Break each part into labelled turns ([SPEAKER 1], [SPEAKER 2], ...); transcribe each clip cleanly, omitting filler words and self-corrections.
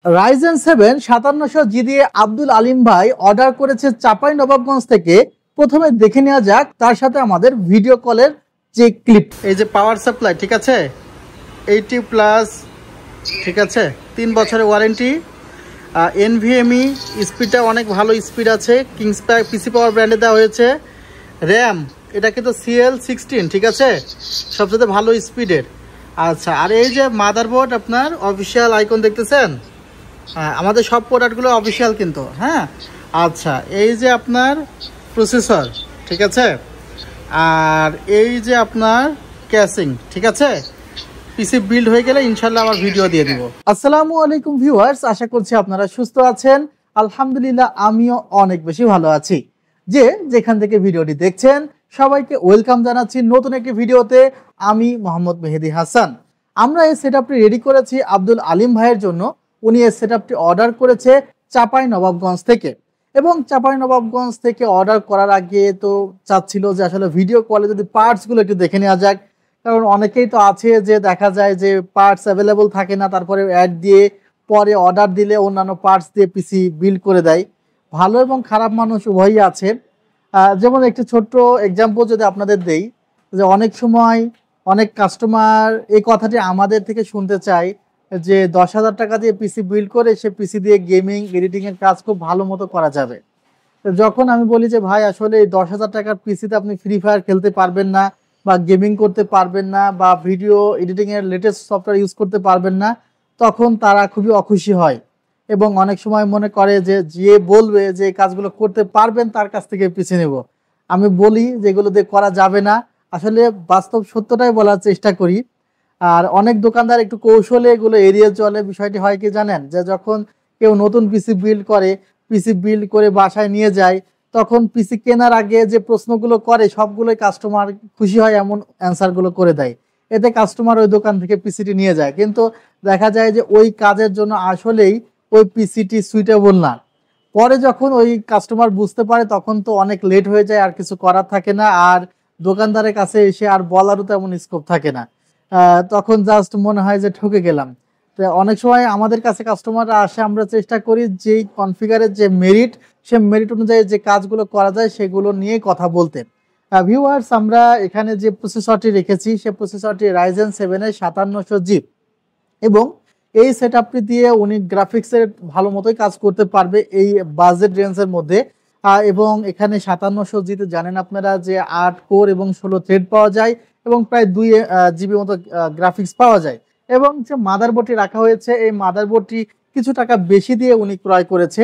[SPEAKER 1] Ryzen 7 5700G দিয়ে আব্দুল আলিম ভাই order করেছে চাঁপাইনবাবগঞ্জ থেকে। প্রথমে দেখে নেওয়া যাক তার সাথে আমাদের ভিডিও কলের যে ক্লিপ। এই যে পাওয়ার সাপ্লাই, ঠিক আছে, 80+, ঠিক আছে, 3 বছরের ওয়ারেন্টি। NVMe স্পিডটা অনেক ভালো স্পিড আছে, কিংস পিসি পাওয়ার ব্র্যান্ডে দেওয়া হয়েছে। র্যাম এটা কিন্তু CL16, ঠিক আছে, সবচেয়ে ভালো স্পিডের। আচ্ছা, আর এই যে মাদারবোর্ড আপনার অফিসিয়াল আইকন দেখতেছেন, হ্যাঁ আমাদের সব প্রোডাক্টগুলো অফিসিয়াল কিন্তু, হ্যাঁ। আচ্ছা, এই যে আপনার প্রসেসর, ঠিক আছে, আর এই যে আপনার ক্যাসিং, ঠিক আছে। পিসি বিল্ড হয়ে গেলে ইনশাল্লাহ আমার ভিডিও দিয়ে দিব। আসসালামু আলাইকুম ভিউয়ার্স, আশা করছি আপনারা সুস্থ আছেন। আলহামদুলিল্লাহ আমিও অনেক বেশি ভালো আছি। যে যেখান থেকে ভিডিওটি দেখছেন সবাইকে ওয়েলকাম জানাচ্ছি নতুন একটি ভিডিওতে। আমি মোহাম্মদ মেহেদি হাসান। আমরা এই সেটআপটি রেডি করেছি আব্দুল আলিম ভাইয়ের জন্য। উনি এই সেটআপটি অর্ডার করেছে চাঁপাইনবাবগঞ্জ থেকে, এবং চাঁপাইনবাবগঞ্জ থেকে অর্ডার করার আগে তো চাচ্ছিল যে আসলে ভিডিও কলে যদি পার্টসগুলো একটু দেখে নেওয়া যাক। কারণ অনেকেই তো আছে যে দেখা যায় যে পার্টস অ্যাভেলেবল থাকে না, তারপরে অ্যাড দিয়ে পরে অর্ডার দিলে অন্যান্য পার্টস দিয়ে পিসি বিল্ড করে দেয়। ভালো এবং খারাপ মানুষ উভয়ই আছে। যেমন একটি ছোট্ট এক্সাম্পল যদি আপনাদের দেই, যে অনেক সময় অনেক কাস্টমার এই কথাটি আমাদের থেকে শুনতে চায় যে 10,000 টাকা দিয়ে পিসি বিল্ড করে সে পিসি দিয়ে গেমিং এডিটিংয়ের কাজ খুব ভালো মতো করা যাবে। যখন আমি বলি যে ভাই আসলে এই 10,000 টাকার পিসিতে আপনি ফ্রি ফায়ার খেলতে পারবেন না, বা গেমিং করতে পারবেন না, বা ভিডিও এডিটিংয়ের লেটেস্ট সফটওয়্যার ইউজ করতে পারবেন না, তখন তারা খুবই অখুশি হয় এবং অনেক সময় মনে করে যে বলবে যে এই কাজগুলো করতে পারবেন তার কাছ থেকে পিছিয়ে নেব। আমি বলি যে এগুলো দিয়ে করা যাবে না, আসলে বাস্তব সত্যটাই বলার চেষ্টা করি। আর অনেক দোকানদার একটু কৌশলে এগুলো এড়িয়ে চলে। বিষয়টি হয় কি জানেন, যে যখন কেউ নতুন পিসি বিল্ড করে বাসায় নিয়ে যায়, তখন পিসি কেনার আগে যে প্রশ্নগুলো করে সবগুলোই কাস্টমার খুশি হয় এমন অ্যান্সারগুলো করে দেয়। এতে কাস্টমার ওই দোকান থেকে পিসিটি নিয়ে যায়, কিন্তু দেখা যায় যে ওই কাজের জন্য আসলেই ওই পিসিটি সুইটেবল না। পরে যখন ওই কাস্টমার বুঝতে পারে তখন তো অনেক লেট হয়ে যায়, আর কিছু করার থাকে না, আর দোকানদারের কাছে এসে আর বলারও তেমন স্কোপ থাকে না। তখন জাস্ট মনে হয় যে ঠকে গেলাম। তো অনেক সময় আমাদের কাছে কাস্টমাররা আসে, আমরা চেষ্টা করি যেই কনফিগারের যে মেরিট, সে মেরিট অনুযায়ী যে কাজগুলো করা যায় সেগুলো নিয়ে কথা বলতে। ভিউয়ার্স, আমরা এখানে যে প্রসেসরটি রেখেছি সে প্রসেসরটি রাইজেন 7 5700G, এবং এই সেটআপটি দিয়ে উনি গ্রাফিক্সের ভালো মতোই কাজ করতে পারবে এই বাজেট রেঞ্জের মধ্যে। এবং এখানে 5700G-তে জানেন আপনারা যে 8 কোর এবং 16 থ্রেড পাওয়া যায়, এবং প্রায় 2 GB মতো গ্রাফিক্স পাওয়া যায়। এবং যে মাদারবোর্ডটি রাখা হয়েছে, এই মাদারবোর্ডটি কিছু টাকা বেশি দিয়ে উনি ক্রয় করেছে।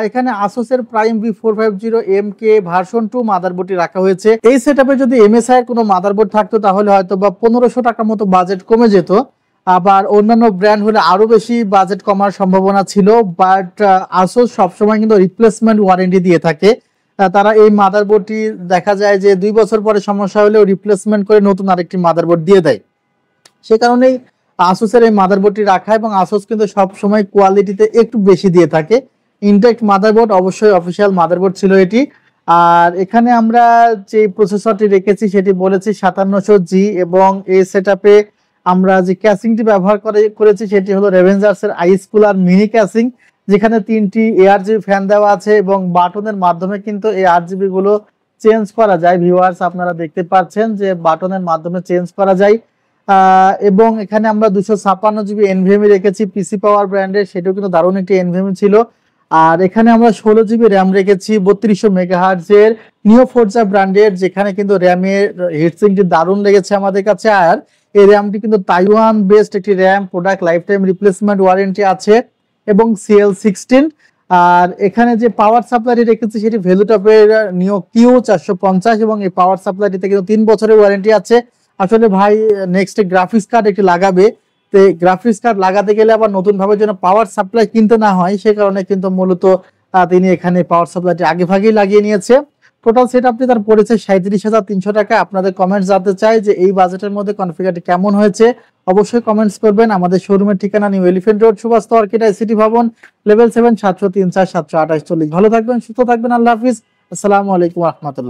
[SPEAKER 1] এখানে আসুসের প্রাইম V450MK ভার্সন 2 মাদারবোর্ডটি রাখা হয়েছে। এই সেটআপে যদি MSI এর কোনো মাদারবোর্ড থাকতো তাহলে হয়তো বা 1500 টাকা মতো বাজেট কমে যেত। আবার অন্যান্য ব্র্যান্ড হলে আরো বেশি বাজেট কমার সম্ভাবনা ছিল, বাট আসুস সবসময় কিন্তু রিপ্লেসমেন্ট ওয়ারেন্টি দিয়ে থাকে। তারা এই মাদারবোর্ডটি দেখা যায় যে 2 বছর পরে সমস্যা হলেও রিপ্লেসমেন্ট করে নতুন আরেকটি মাদারবোর্ড দিয়ে দেয়। সে কারণেই আসুসের এই মাদারবোর্ডটি রাখা, এবং আসুস কিন্তু সবসময় কোয়ালিটিতে একটু বেশি দিয়ে থাকে। ইনটেক্ট মাদারবোর্ড, অবশ্যই অফিসিয়াল মাদারবোর্ড ছিল এটি। আর এখানে আমরা যে প্রসেসরটি রেখেছি সেটি বলেছি 5700G, এবং এই সেটআপে আমরা যে ক্যাসিংটি ব্যবহার করেছি সেটি হলো রেভেঞ্জার্সের আইস কুলার মিনি ক্যাসিং, যেখানে 3টি ARGB ফ্যান দেওয়া আছে, এবং বাটনের মাধ্যমে কিন্তু এই RGB গুলো চেঞ্জ করা যায়। ভিউয়ার্স, আপনারা দেখতে পাচ্ছেন যে বাটনের মাধ্যমে চেঞ্জ করা যায়। এবং এখানে আমরা 256GB NVMe রেখেছি পিসি পাওয়ার ব্র্যান্ডের, সেটাও কিন্তু দারুণ একটি NVMe ছিল। আর এখানে আমরা 16GB র্যাম রেখেছি 3200 MHz এর নিও ফোর্জা ব্র্যান্ডের, যেখানে কিন্তু র্যামের হিটসিংটি দারুণ লেগেছে আমাদের কাছে। আর এই র্যামটি কিন্তু তাইওয়ান বেসড একটি RAM, product life time replacement warranty আছে, এবং CL16। আর এখানে যে পাওয়ার সাপ্লাইটি রেখেছি সেটি ভ্যালুটপের নিও Q450, এবং এই পাওয়ার সাপ্লাইটিতে কিন্তু 3 বছরের ওয়ারেন্টি আছে। আসলে ভাই নেক্সট গ্রাফিক্স কার্ড একটি লাগাবে, তো গ্রাফিক্স কার্ড লাগাতে গেলে আবার নতুন ভাবে যেন পাওয়ার সাপ্লাই কিনতে না হয়, সে কারণে কিন্তু মূলত তিনি এখানে পাওয়ার সাপ্লাইটি আগে ভাগেই লাগিয়ে নিয়েছে। টোটাল সেটআপটি তার পড়েছে 37,300 টাকা। আপনাদের কমেন্টস জানতে চাই যে এই বাজেটের মধ্যে কনফিগারটি কেমন হয়েছে, অবশ্যই কমেন্টস করবেন। আমাদের শোরুমের ঠিকানা new Elephant Road, Subhash orchid city ভবন, লেভেল 7, 703 4 728 40। ভালো থাকবেন, সুস্থ থাকবেন, আল্লাহ হাফিজ, আসসালামু আলাইকুম রহমতুল্লাহ।